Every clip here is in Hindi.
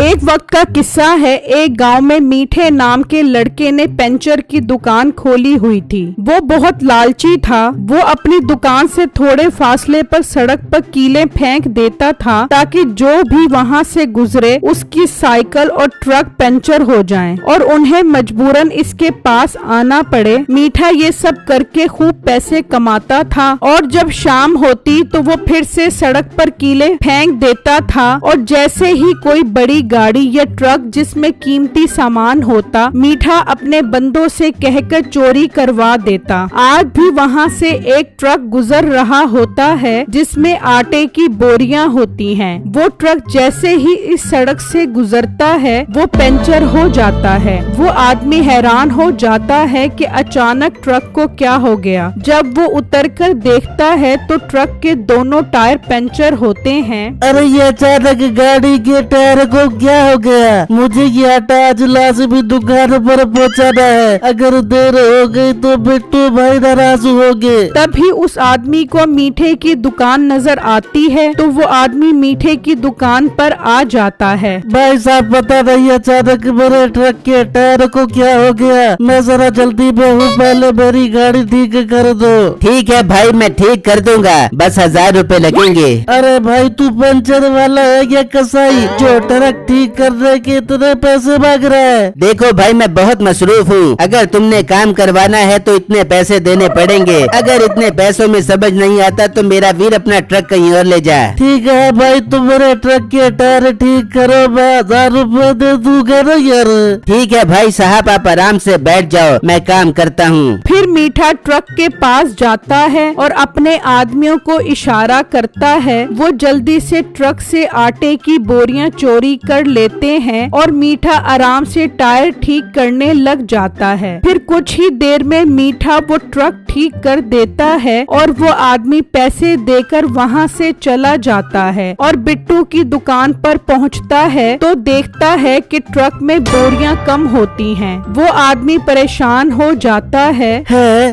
एक वक्त का किस्सा है। एक गांव में मीठे नाम के लड़के ने पंचर की दुकान खोली हुई थी। वो बहुत लालची था। वो अपनी दुकान से थोड़े फासले पर सड़क पर कीलें फेंक देता था ताकि जो भी वहां से गुजरे उसकी साइकिल और ट्रक पंचर हो जाएं और उन्हें मजबूरन इसके पास आना पड़े। मीठा ये सब करके खूब पैसे कमाता था और जब शाम होती तो वो फिर से सड़क पर कीले फेंक देता था और जैसे ही कोई बड़ी गाड़ी या ट्रक जिसमें कीमती सामान होता, मीठा अपने बंदों से कहकर चोरी करवा देता। आज भी वहाँ से एक ट्रक गुजर रहा होता है जिसमें आटे की बोरियां होती हैं। वो ट्रक जैसे ही इस सड़क से गुजरता है वो पंचर हो जाता है। वो आदमी हैरान हो जाता है कि अचानक ट्रक को क्या हो गया। जब वो उतरकर देखता है तो ट्रक के दोनों टायर पंचर होते हैं। अरे ये अचानक गाड़ी के टायर को क्या हो गया? मुझे ये आटा आज लाजमी दुकान पर पहुंचाना है। अगर देर हो गई तो बिट्टू भाई नाराज होंगे। तभी उस आदमी को मीठे की दुकान नजर आती है तो वो आदमी मीठे की दुकान पर आ जाता है। भाई साहब पता नहीं अचानक मेरे ट्रक के टायर को क्या हो गया। मैं जरा जल्दी में हूँ, पहले मेरी गाड़ी ठीक कर दो। ठीक है भाई, मैं ठीक कर दूंगा, बस 1000 रुपए लगेंगे। अरे भाई तू पंचर वाला है क्या कसाई जो ट्रक ठीक करने के इतने पैसे मांग रहा है? देखो भाई मैं बहुत मसरूफ हूँ। अगर तुमने काम करवाना है तो इतने पैसे देने पड़ेंगे। अगर इतने पैसों में समझ नहीं आता तो मेरा वीर अपना ट्रक कहीं और ले जा। ठीक है भाई, तुम मेरे ट्रक के टायर ठीक करो, मैं 1000 रुपए दे दूंगा ना यार। ठीक है भाई साहब, आप आराम से बैठ जाओ, मैं काम करता हूँ। फिर मीठा ट्रक के पास जाता है और अपने आदमियों को इशारा करता है। वो जल्दी से ट्रक से आटे की बोरियां चोरी कर लेते हैं और मीठा आराम से टायर ठीक करने लग जाता है। फिर कुछ ही देर में मीठा वो ट्रक ठीक कर देता है और वो आदमी पैसे देकर वहाँ से चला जाता है और बिट्टू की दुकान पर पहुँचता है तो देखता है कि ट्रक में बोरियां कम होती हैं। वो आदमी परेशान हो जाता है।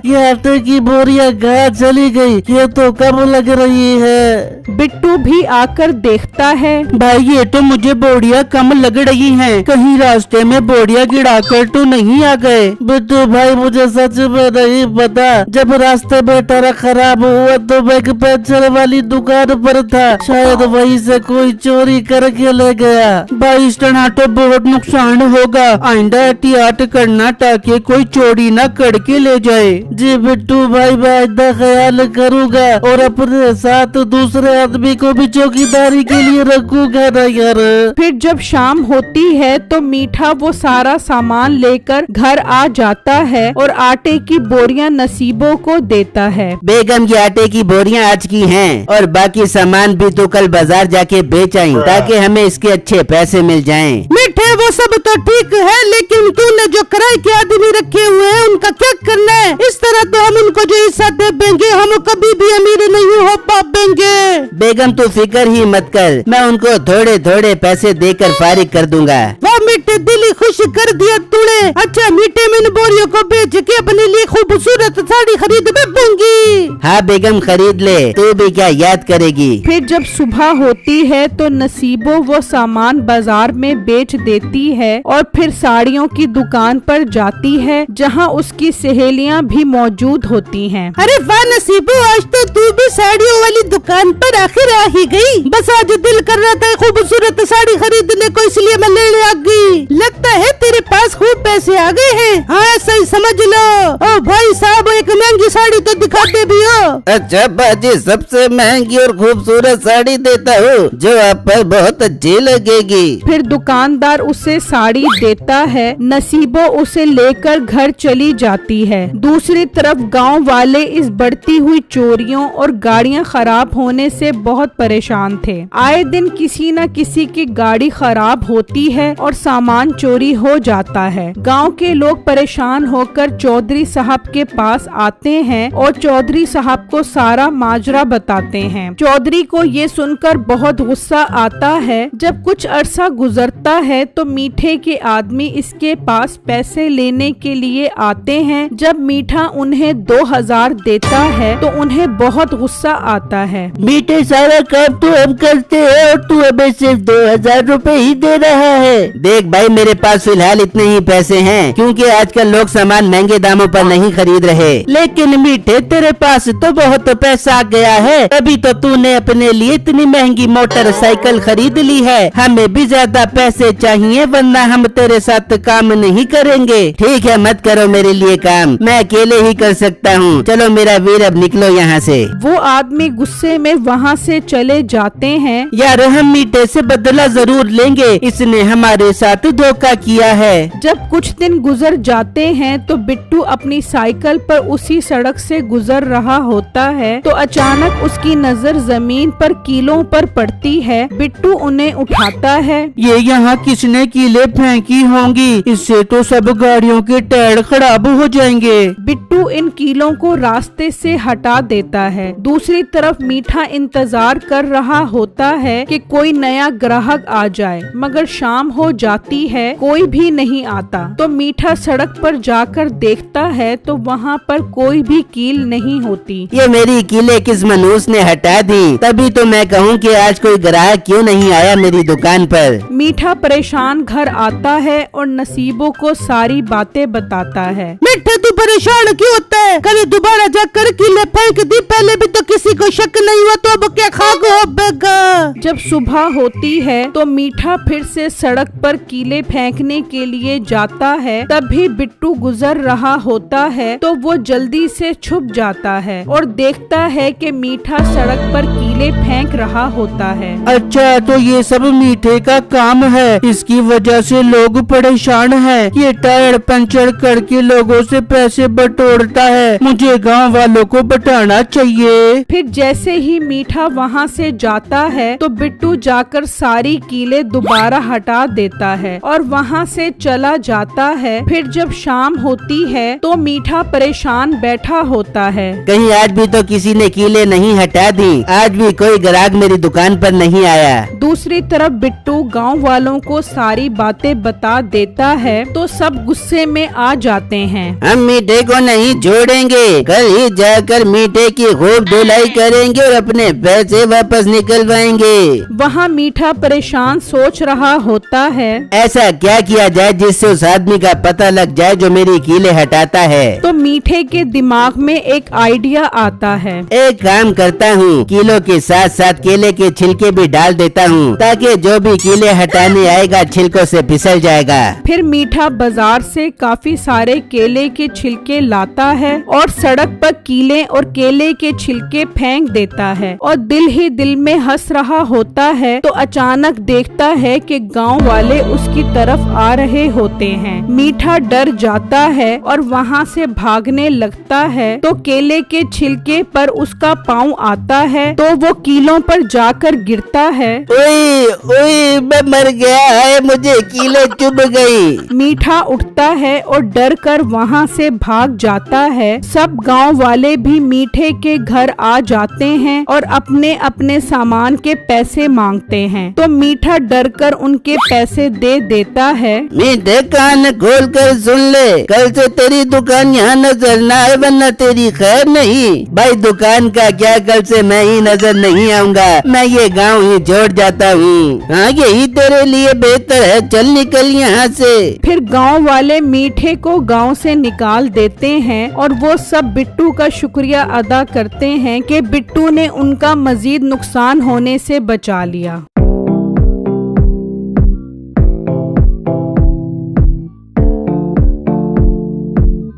ये आटे की बोरियां कहाँ चली गई? ये तो कम लग रही है। बिट्टू भी आकर देखता है। भाई ये तो मुझे बोरियां कम लग रही हैं। कहीं रास्ते में बोरियां गिराकर तो नहीं आ गए? बिट्टू भाई मुझे सच में नहीं पता। जब रास्ते में ट्रक खराब हुआ तो मैं पंचर वाली दुकान पर था, शायद वहीं से कोई चोरी करके ले गया। भाई इस तरह तो बहुत नुकसान होगा, आइंदा एहतियात करना ताकि कोई चोरी न करके ले जाए। जी बिट्टू भाई, मैं आइंदा ख्याल करूँगा और अपने साथ दूसरे आदमी को भी चौकीदारी के लिए रखूंगा ना यार। फिर जब शाम होती है तो मीठा वो सारा सामान लेकर घर आ जाता है और आटे की बोरियां नसीबों को देता है। बेगम ये आटे की बोरियां आज की हैं और बाकी सामान भी तो कल बाजार जाके बेच आई ताकि हमें इसके अच्छे पैसे मिल जाएं। मीठे वो सब तो ठीक है, लेकिन तूने जो किराए के आदमी रखे हुए हैं उनका क्या करना है? इस तरह तो हम उनको जो हिस्सा दे देंगे हम कभी भी अमीर नहीं हो पाएंगे। बेगम तू फिक्र ही मत कर, मैं उनको थोड़े थोड़े पैसे देकर फारिग कर दूंगा। वाह मीठे, दिल ही खुश कर दिया तूने। अच्छा मीठे, मैं इन बोरियों को बेच के अपने लिए खूबसूरत साड़ी खरीद दूंगी। हाँ बेगम खरीद ले, तू भी क्या याद करेगी। फिर जब सुबह होती है तो नसीबो वो सामान बाजार में बेच देती है और फिर साड़ियों की दुकान पर जाती है जहाँ उसकी सहेलियाँ भी मौजूद होती हैं। अरे वाह नसीबो, आज तो तू भी साड़ियों वाली दुकान पर आखिर आ ही गई। बस आज दिल कर रहा था खूबसूरत साड़ी खरीदने को, इसलिए मैं लेने आ गई। लगता है तेरे पास खूब पैसे आ गए हैं। हाँ ऐसा ही समझ लो। ओ भाई साहब, एक महंगी साड़ी तो दिखाते भी हो। अच्छा बाजी, सबसे महंगी और खूबसूरत साड़ी देता हूँ जो आप पर बहुत अच्छी लगेगी। फिर दुकानदार उसे साड़ी देता है। नसीबो उसे लेकर घर चली जाती है। दूसरी तरफ गांव वाले इस बढ़ती हुई चोरियों और गाड़ियां खराब होने से बहुत परेशान थे। आए दिन किसी न किसी की गाड़ी गाड़ी खराब होती है और सामान चोरी हो जाता है। गांव के लोग परेशान होकर चौधरी साहब के पास आते हैं और चौधरी साहब को सारा माजरा बताते हैं। चौधरी को ये सुनकर बहुत गुस्सा आता है। जब कुछ अरसा गुजरता है तो मीठे के आदमी इसके पास पैसे लेने के लिए आते हैं। जब मीठा उन्हें 2000 देता है तो उन्हें बहुत गुस्सा आता है। मीठे सारा काम तो हम करते हैं और तू हमें सिर्फ 2000 रुपए ही दे रहा है। देख भाई, मेरे पास फिलहाल इतने ही पैसे हैं क्योंकि आजकल लोग सामान महंगे दामों पर नहीं खरीद रहे। लेकिन मीठे तेरे पास तो बहुत पैसा आ गया है, तभी तो तूने अपने लिए इतनी महंगी मोटरसाइकिल खरीद ली है। हमें भी ज्यादा पैसे चाहिए वरना हम तेरे साथ काम नहीं करेंगे। ठीक है, मत करो मेरे लिए काम, मैं अकेले ही कर सकता हूँ। चलो मेरा वीर, अब निकलो यहाँ से। वो आदमी गुस्से में वहाँ से चले जाते हैं। यार हम मीठे से बदला जरूर लेंगे, इसने हमारे साथ धोखा किया है। जब कुछ दिन गुजर जाते हैं तो बिट्टू अपनी साइकिल पर उसी सड़क से गुजर रहा होता है तो अचानक उसकी नजर जमीन पर कीलों पर पड़ती है। बिट्टू उन्हें उठाता है। ये यहाँ किसने कीले फेंकी होंगी? इससे तो सब गाड़ियों के टायर खराब हो जाएंगे। बिट्टू इन कीलों को रास्ते से हटा देता है। दूसरी तरफ मीठा इंतजार कर रहा होता है कि कोई नया ग्राहक आ जाए, मगर शाम हो जाती है, कोई भी नहीं आता। तो मीठा सड़क पर जाकर देखता है तो वहाँ पर कोई भी कील नहीं होती। ये मेरी कीले किस मनूस ने हटा दी? तभी तो मैं कहूँ कि आज कोई ग्राहक क्यों नहीं आया मेरी दुकान पर। मीठा परेशान घर आता है और नसीबों को सारी बातें बताता है। मीठे तू परेशान क्यों होता है? कल दोबारा जाकर कीले फेंक दी, पहले भी तो किसी को शक नहीं हुआ, तो अब क्या खाक हो बेगा? जब सुबह होती है तो मीठा फिर से सड़क पर कीले फेंकने के लिए जाता है। तब भी बिट्टू गुजर रहा होता है तो वो जल्दी से छुप जाता है और देखता है कि मीठा सड़क पर कीले फेंक रहा होता है। अच्छा, तो ये सब मीठे का काम है, इसकी वजह से लोग परेशान हैं। ये टायर पंचर करके लोगों से पैसे बटोरता है, मुझे गांव वालों को बताना चाहिए। फिर जैसे ही मीठा वहाँ से जाता है तो बिट्टू जाकर सारी कीले दोबारा हटा देता है और वहाँ से चला जाता है। फिर जब शाम होती है तो मीठा परेशान बैठा होता है। कहीं आज भी तो किसी ने कीले नहीं हटा दी? आज भी कोई ग्राहक मेरी दुकान पर नहीं आया। दूसरी तरफ बिट्टू गांव वालों को सारी बातें बता देता है तो सब गुस्से में आ जाते हैं। हम मीठे को नहीं छोड़ेंगे, कल ही जाकर मीठे की खूब धुलाई करेंगे और अपने पैसे वापस निकलवाएंगे। वहाँ मीठा परेशान सोच रहा होता है, ऐसा क्या किया जाए जिससे उस आदमी का पता लग जाए जो मेरी कीले हटाता है। तो मीठे के दिमाग में एक आइडिया आता है। एक काम करता हूँ, कीलों के साथ साथ केले के छिलके भी डाल देता हूँ ताकि जो भी कीले हटाने आएगा छिलकों से फिसल जाएगा। फिर मीठा बाजार से काफी सारे केले के छिलके लाता है और सड़क पर कीले और केले के छिलके फेंक देता है और दिल ही दिल में हंस रहा होता है। तो अचानक देखता है कि गांव वाले उसकी तरफ आ रहे होते हैं। मीठा डर जाता है और वहाँ से भागने लगता है तो केले के छिलके पर उसका पाँव आता है तो वो कीलों पर जाकर गिरता है। ओए ओए, मैं मर गया है, मुझे कीले चुभ गई। मीठा उठता है और डर कर वहाँ से भाग जाता है। सब गांव वाले भी मीठे के घर आ जाते हैं और अपने अपने सामान के पैसे मांगते हैं। तो मीठा डर कर उनके पैसे दे देता है। मीठे कान खोल कर सुन ले, कल से तेरी दुकान यहाँ नजर न आए वरना तेरी खैर नहीं। भाई दुकान का क्या, कल से मैं ही नजर नहीं आऊंगा, मैं ये गांव ही छोड़ जाता हूँ। हाँ, यही तेरे लिए बेहतर है, चल निकल यहाँ से। फिर गांव वाले मीठे को गांव से निकाल देते हैं और वो सब बिट्टू का शुक्रिया अदा करते हैं कि बिट्टू ने उनका मजीद नुकसान होने से बचा लिया।